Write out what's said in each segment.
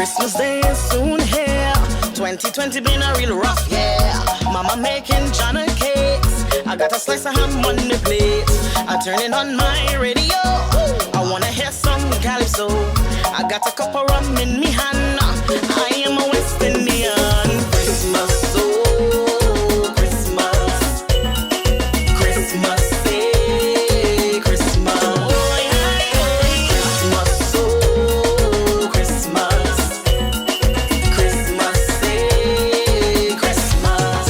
Christmas Day is soon here. 2020 been a real rough year. Mama making Jonna cakes. I got a slice of ham on the plate. I turn it on my radio. I wanna hear some calypso. I got a cup of rum in me hand. I am a West Indian. Christmas, oh Christmas, Christmas, say Christmas, oh yeah, Christmas, oh Christmas, Christmas, say Christmas.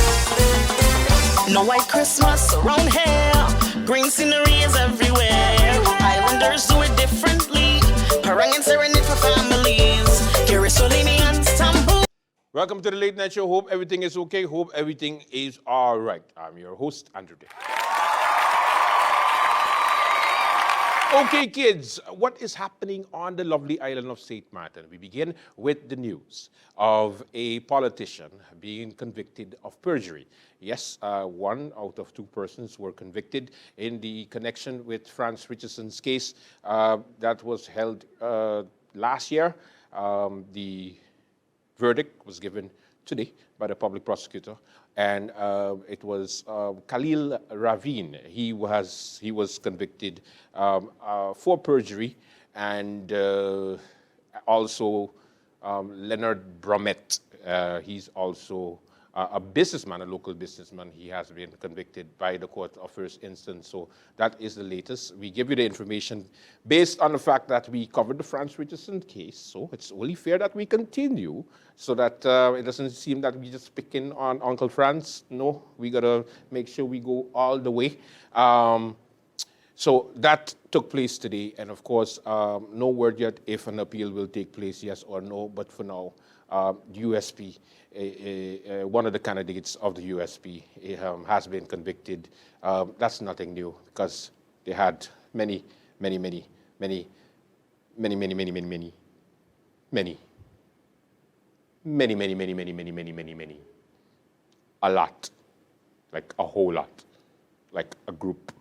No white Christmas around here. Green scenery is everywhere. Islanders do it differently. Parang and serenade for families. Kirisolini and Istanbul. Welcome to the Late Night Show. Hope everything is okay. Hope everything is all right. I'm your host, Andrew Day. Okay, kids, what is happening on the lovely island of St. Martin? We begin with the news of a politician being convicted of perjury. Yes, 1 out of 2 persons were convicted in the connection with Franz Richardson's case that was held last year. The verdict was given today by the public prosecutor, and it was Khalil Ravin. He was convicted for perjury, and also Leonard Bromet. He's also a businessman, a local businessman. He has been convicted by the court of first instance. So that is the latest. We give you the information based on the fact that we covered the Franz Richardson case. So it's only fair that we continue so that it doesn't seem that we just picking on Uncle Franz. No, we got to make sure we go all the way. So that took place today. And of course, no word yet if an appeal will take place, yes or no. But for now, USP, one of the candidates of the USP has been convicted. That's nothing new because they had many, a lot, like a whole lot, like a group.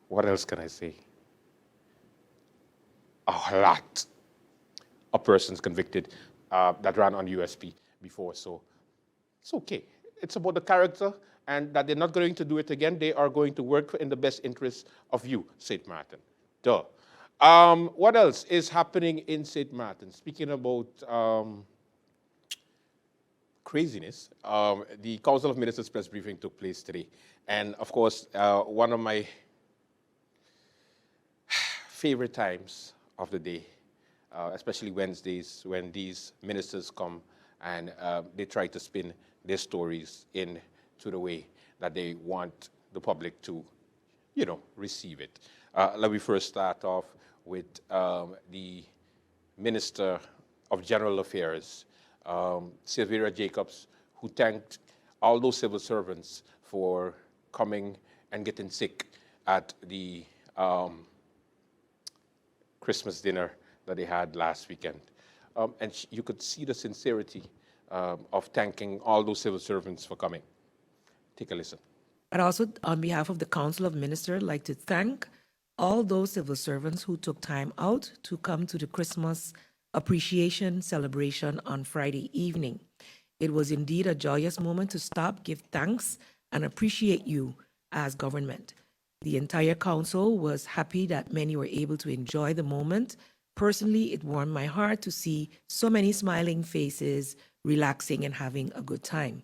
What else can I say? A lot of persons convicted that ran on USP before, so it's okay. It's about the character and that they're not going to do it again. They are going to work in the best interest of you, St. Martin. Duh. What else is happening in St. Martin? Speaking about craziness, the Council of Ministers press briefing took place today. And of course, one of my favorite times of the day, especially Wednesdays, when these ministers come and they try to spin their stories into the way that they want the public to, receive it. Let me first start off with the Minister of General Affairs, Sylvia Jacobs, who thanked all those civil servants for coming and getting sick at the Christmas dinner that they had last weekend. And you could see the sincerity of thanking all those civil servants for coming. Take a listen. I'd also, on behalf of the Council of Ministers, like to thank all those civil servants who took time out to come to the Christmas appreciation celebration on Friday evening. It was indeed a joyous moment to stop, give thanks, and appreciate you as government. The entire council was happy that many were able to enjoy the moment. Personally, it warmed my heart to see so many smiling faces, relaxing and having a good time.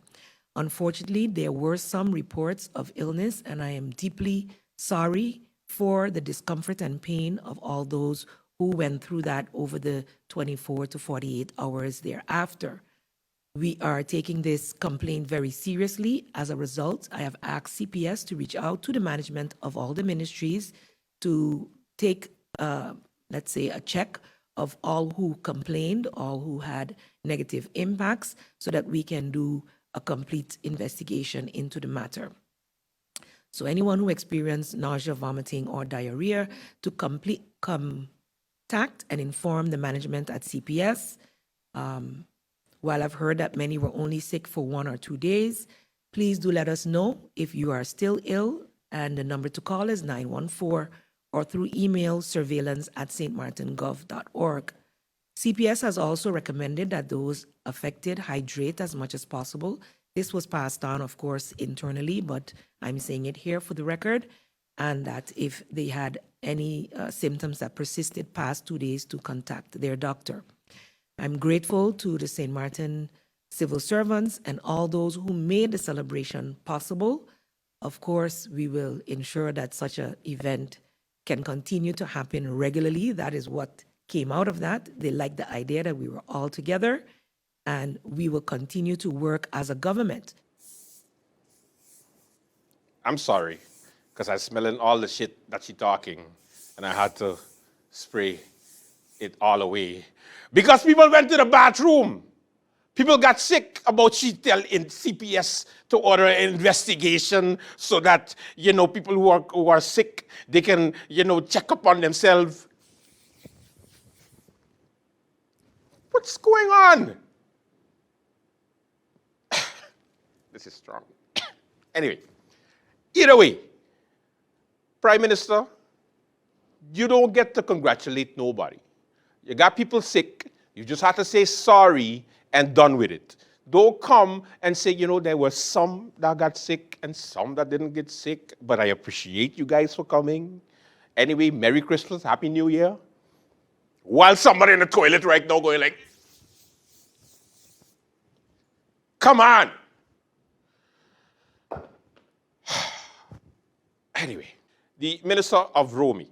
Unfortunately, there were some reports of illness, and I am deeply sorry for the discomfort and pain of all those who went through that over the 24 to 48 hours thereafter. We are taking this complaint very seriously. As a result, I have asked CPS to reach out to the management of all the ministries to take, let's say, a check of all who complained, all who had negative impacts, so that we can do a complete investigation into the matter. So anyone who experienced nausea, vomiting, or diarrhea to contact and inform the management at CPS. While I've heard that many were only sick for 1 or 2 days, please do let us know if you are still ill, and the number to call is 914, or through email surveillance@stmartingov.org. CPS has also recommended that those affected hydrate as much as possible. This was passed on, of course, internally, but I'm saying it here for the record, and that if they had any symptoms that persisted past 2 days, to contact their doctor. I'm grateful to the St. Martin civil servants and all those who made the celebration possible. Of course, we will ensure that such an event can continue to happen regularly. That is what came out of that. They liked the idea that we were all together, and we will continue to work as a government. I'm sorry, because I'm smelling all the shit that she's talking, and I had to spray it all away. Because people went to the bathroom. People got sick about she tell in CPS to order an investigation so that, people who are sick, they can, check up on themselves. What's going on? This is strong. Anyway, either way, Prime Minister, you don't get to congratulate nobody. You got people sick, you just have to say sorry and done with it. Don't come and say, there were some that got sick and some that didn't get sick, but I appreciate you guys for coming. Anyway, Merry Christmas, Happy New Year. While somebody in the toilet right now going like, come on. Anyway, the Minister of Romi,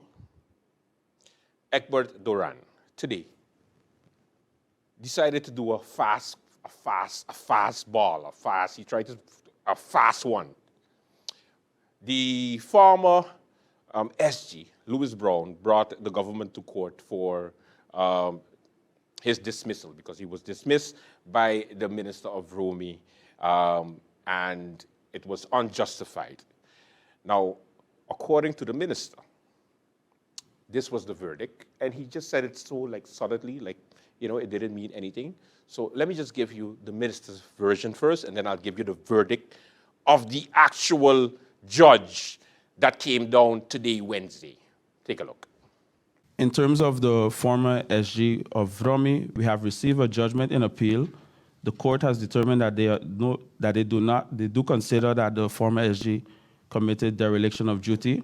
Egbert Doran, today decided to do a fast one. The former SG, Louis Brown, brought the government to court for his dismissal because he was dismissed by the Minister of Romi, and it was unjustified. Now, according to the minister, this was the verdict, and he just said it so solidly, it didn't mean anything. So let me just give you the minister's version first, and then I'll give you the verdict of the actual judge that came down today, Wednesday. Take a look. In terms of the former SG of Romi, we have received a judgment in appeal. The court has determined that they do consider that the former SG committed dereliction of duty,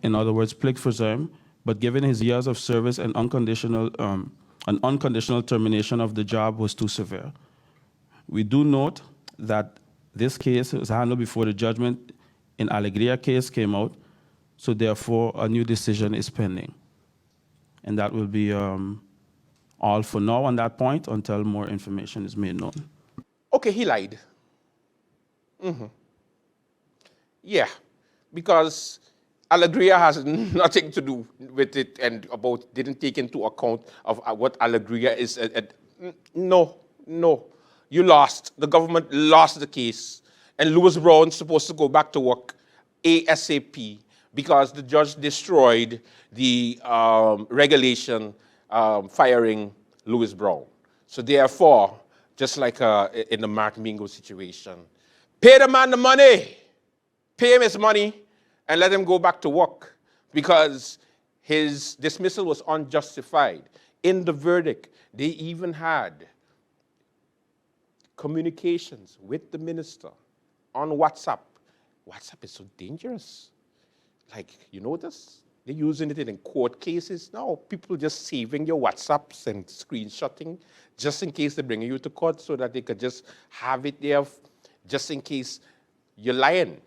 in other words, plicht verzuim, but given his years of service and an unconditional termination of the job was too severe. We do note that this case was handled before the judgment in Alegria case came out, so therefore a new decision is pending. And that will be all for now on that point until more information is made known. Okay, he lied. Yeah, because Alegria has nothing to do with it and didn't take into account of what Alegria is. No. You lost. The government lost the case. And Louis Brown's supposed to go back to work ASAP because the judge destroyed the regulation firing Louis Brown. So therefore, just like in the Mark Mingo situation, pay the man the money. Pay him his money and let him go back to work because his dismissal was unjustified. In the verdict, they even had communications with the minister on WhatsApp. WhatsApp is so dangerous. You notice? They're using it in court cases. Now, people just saving your WhatsApps and screenshotting just in case they're bringing you to court so that they could just have it there just in case you're lying.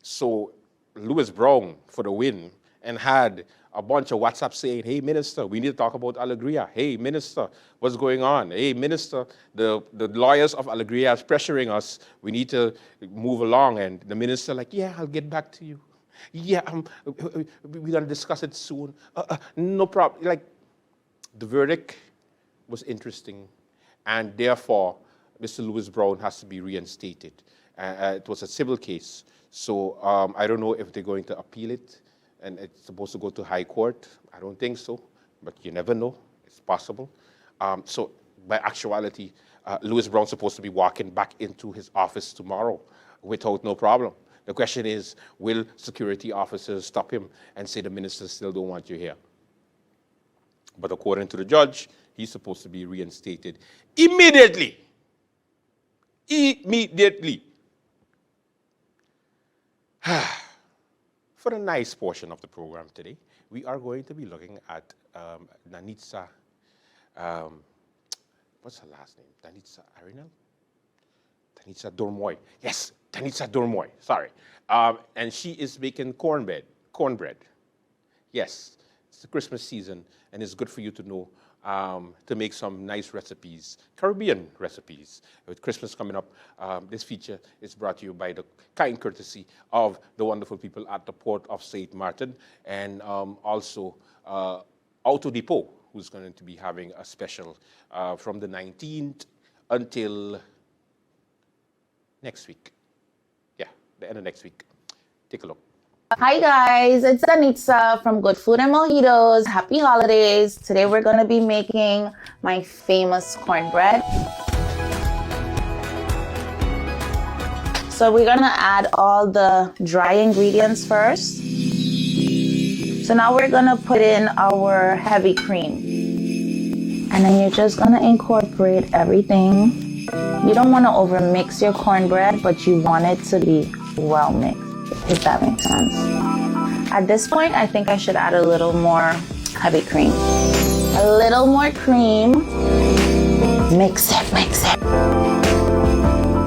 So Louis Brown for the win and had a bunch of WhatsApp saying, hey, minister, we need to talk about Alegria. Hey, minister, what's going on? Hey, minister, the lawyers of Alegria is pressuring us. We need to move along. And the minister yeah, I'll get back to you. Yeah, we're going to discuss it soon. No problem. The verdict was interesting. And therefore, Mr. Louis Brown has to be reinstated. It was a civil case. So I don't know if they're going to appeal it, and it's supposed to go to High Court. I don't think so, but you never know. It's possible. So by actuality, Louis Brown's supposed to be walking back into his office tomorrow without no problem. The question is, will security officers stop him and say the minister still don't want you here? But according to the judge, he's supposed to be reinstated immediately. Immediately. For the nice portion of the program today, we are going to be looking at Danitza, what's her last name? Danitza Arinel? Danitza Dormoy. Yes, Danitza Dormoy, sorry. And she is making cornbread. Yes, it's the Christmas season, and it's good for you to know to make some nice recipes, Caribbean recipes. With Christmas coming up, this feature is brought to you by the kind courtesy of the wonderful people at the Port of St. Martin, and also Auto Depot, who's going to be having a special from the 19th until next week. Yeah, the end of next week. Take a look. Hi guys, it's Danitza from Good Food and Mojitos. Happy holidays. Today we're going to be making my famous cornbread. So we're going to add all the dry ingredients first. So now we're going to put in our heavy cream. And then you're just going to incorporate everything. You don't want to overmix your cornbread, but you want it to be well mixed, if that makes sense. At this point, I think I should add a little more heavy cream. A little more cream. Mix it, mix it.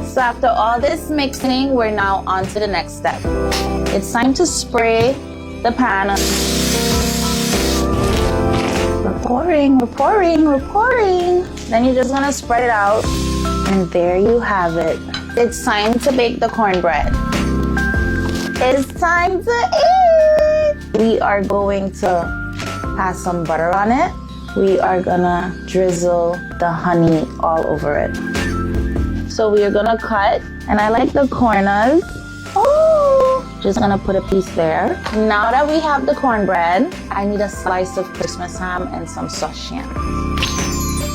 So after all this mixing, we're now on to the next step. It's time to spray the pan. We're pouring. Then you're just gonna spread it out. And there you have it. It's time to bake the cornbread. It's time to eat! We are going to pass some butter on it. We are gonna drizzle the honey all over it. So we are gonna cut, and I like the corners. Oh! Just gonna put a piece there. Now that we have the cornbread, I need a slice of Christmas ham and some sauce jam.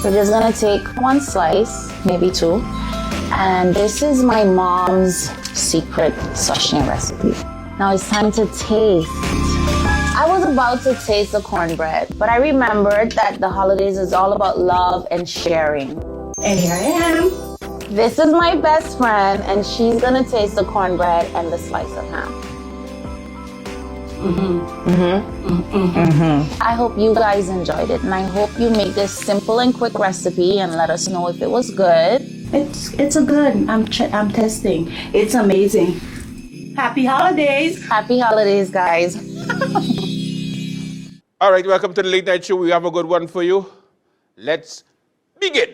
We're just gonna take one slice, maybe two. And this is my mom's secret sashimi recipe. Now it's time to taste. I was about to taste the cornbread, but I remembered that the holidays is all about love and sharing. And here I am. This is my best friend, and she's gonna taste the cornbread and the slice of ham. I hope you guys enjoyed it, and I hope you make this simple and quick recipe and let us know if it was good. It's a good. I'm testing. It's amazing. Happy holidays. Happy holidays, guys. All right, welcome to the Late Night Show. We have a good one for you. Let's begin.